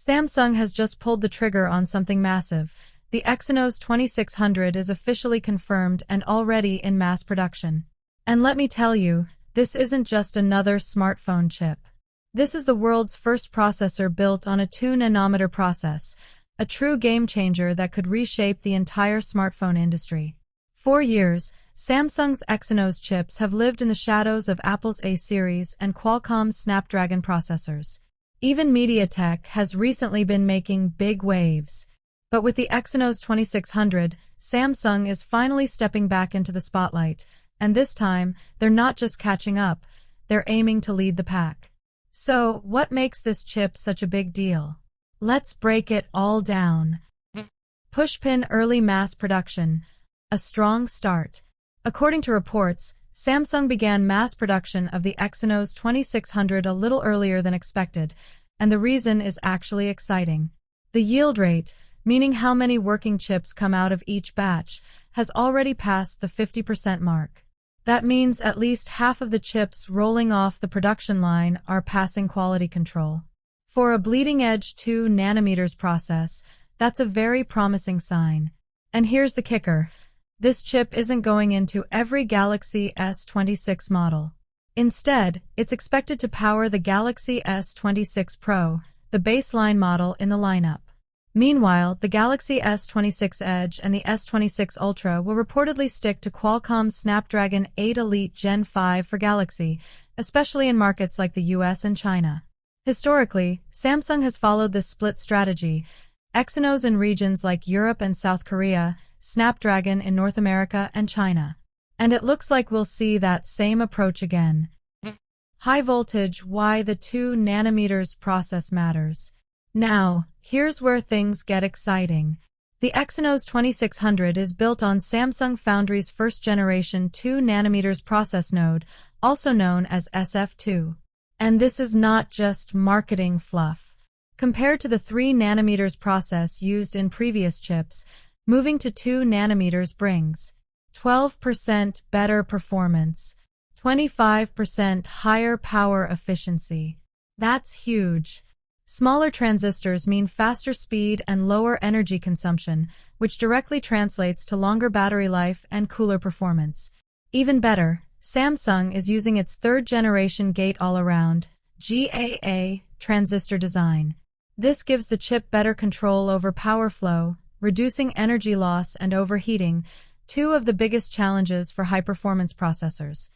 Samsung has just pulled the trigger on something massive. The Exynos 2600 is officially confirmed and already in mass production. And let me tell you, this isn't just another smartphone chip. This is the world's first processor built on a 2-nanometer process, a true game-changer that could reshape the entire smartphone industry. For years, Samsung's Exynos chips have lived in the shadows of Apple's A series and Qualcomm's Snapdragon processors. Even MediaTek has recently been making big waves. But with the Exynos 2600, Samsung is finally stepping back into the spotlight, and this time, they're not just catching up, they're aiming to lead the pack. So, what makes this chip such a big deal? Let's break it all down. Pushpin early mass production. A strong start. According to reports, Samsung began mass production of the Exynos 2600 a little earlier than expected, and the reason is actually exciting. The yield rate, meaning how many working chips come out of each batch, has already passed the 50% mark. That means at least half of the chips rolling off the production line are passing quality control. For a bleeding-edge 2 nanometers process, that's a very promising sign. And here's the kicker. This chip isn't going into every Galaxy S26 model. Instead, it's expected to power the Galaxy S26 Pro, the baseline model in the lineup. Meanwhile, the Galaxy S26 Edge and the S26 Ultra will reportedly stick to Qualcomm's Snapdragon 8 Elite Gen 5 for Galaxy, especially in markets like the US and China. Historically, Samsung has followed this split strategy: Exynos in regions like Europe and South Korea, Snapdragon in North America and China. And it looks like we'll see that same approach again. High voltage, why the 2 nanometers process matters. Now, here's where things get exciting. The Exynos 2600 is built on Samsung Foundry's first-generation 2 nanometers process node, also known as SF2. And this is not just marketing fluff. Compared to the 3 nanometers process used in previous chips, moving to 2 nanometers brings 12% better performance, 25% higher power efficiency. That's huge. Smaller transistors mean faster speed and lower energy consumption, which directly translates to longer battery life and cooler performance. Even better, Samsung is using its third-generation gate-all-around (GAA) transistor design. This gives the chip better control over power flow, reducing energy loss and overheating, two of the biggest challenges for high-performance processors.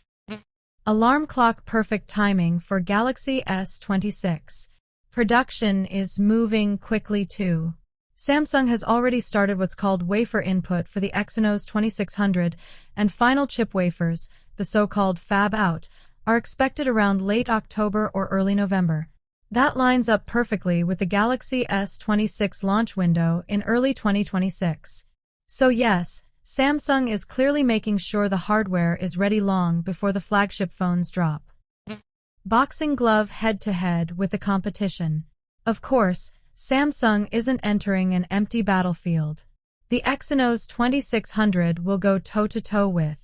Alarm clock perfect timing for Galaxy S26. Production is moving quickly too. Samsung has already started what's called wafer input for the Exynos 2600, and final chip wafers, the so-called fab out, are expected around late October or early November. That lines up perfectly with the Galaxy S26 launch window in early 2026. So yes, Samsung is clearly making sure the hardware is ready long before the flagship phones drop. Boxing glove head-to-head with the competition. Of course, Samsung isn't entering an empty battlefield. The Exynos 2600 will go toe-to-toe with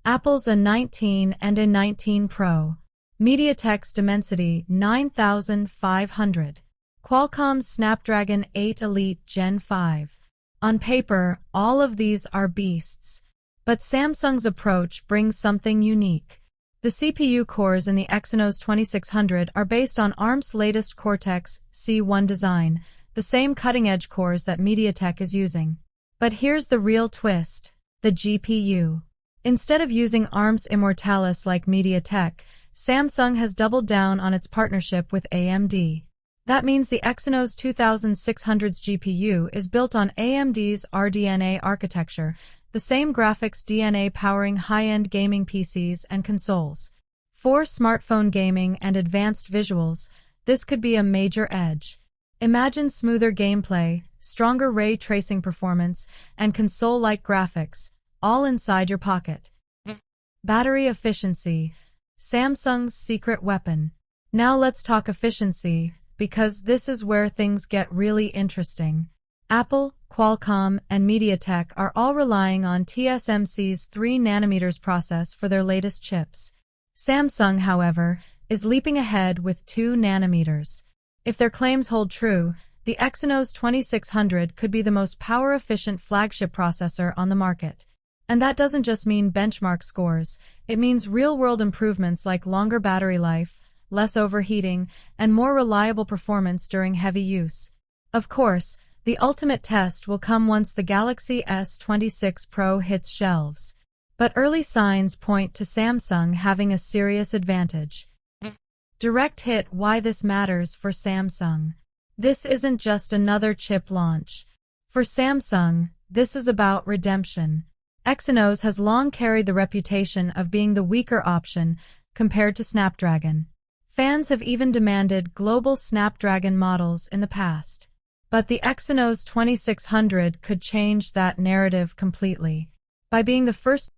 Apple's A19 and A19 Pro, MediaTek's Dimensity 9500, Qualcomm's Snapdragon 8 Elite Gen 5. On paper, all of these are beasts. But Samsung's approach brings something unique. The CPU cores in the Exynos 2600 are based on ARM's latest Cortex-C1 design, the same cutting-edge cores that MediaTek is using. But here's the real twist: the GPU. Instead of using ARM's Immortalis like MediaTek, Samsung has doubled down on its partnership with AMD. That means the Exynos 2600's GPU is built on AMD's RDNA architecture, the same graphics DNA powering high-end gaming PCs and consoles. For smartphone gaming and advanced visuals, this could be a major edge. Imagine smoother gameplay, stronger ray tracing performance, and console-like graphics, all inside your pocket. Battery efficiency, Samsung's secret weapon. Now let's talk efficiency, because this is where things get really interesting. Apple, Qualcomm, and MediaTek are all relying on TSMC's 3 nanometers process for their latest chips. Samsung, however, is leaping ahead with 2 nanometers. If their claims hold true, the Exynos 2600 could be the most power-efficient flagship processor on the market. And that doesn't just mean benchmark scores, it means real-world improvements like longer battery life, less overheating, and more reliable performance during heavy use. Of course, the ultimate test will come once the Galaxy S26 Pro hits shelves. But early signs point to Samsung having a serious advantage. Direct hit: why this matters for Samsung. This isn't just another chip launch. For Samsung, this is about redemption. Exynos has long carried the reputation of being the weaker option compared to Snapdragon. Fans have even demanded global Snapdragon models in the past. But the Exynos 2600 could change that narrative completely. By being the first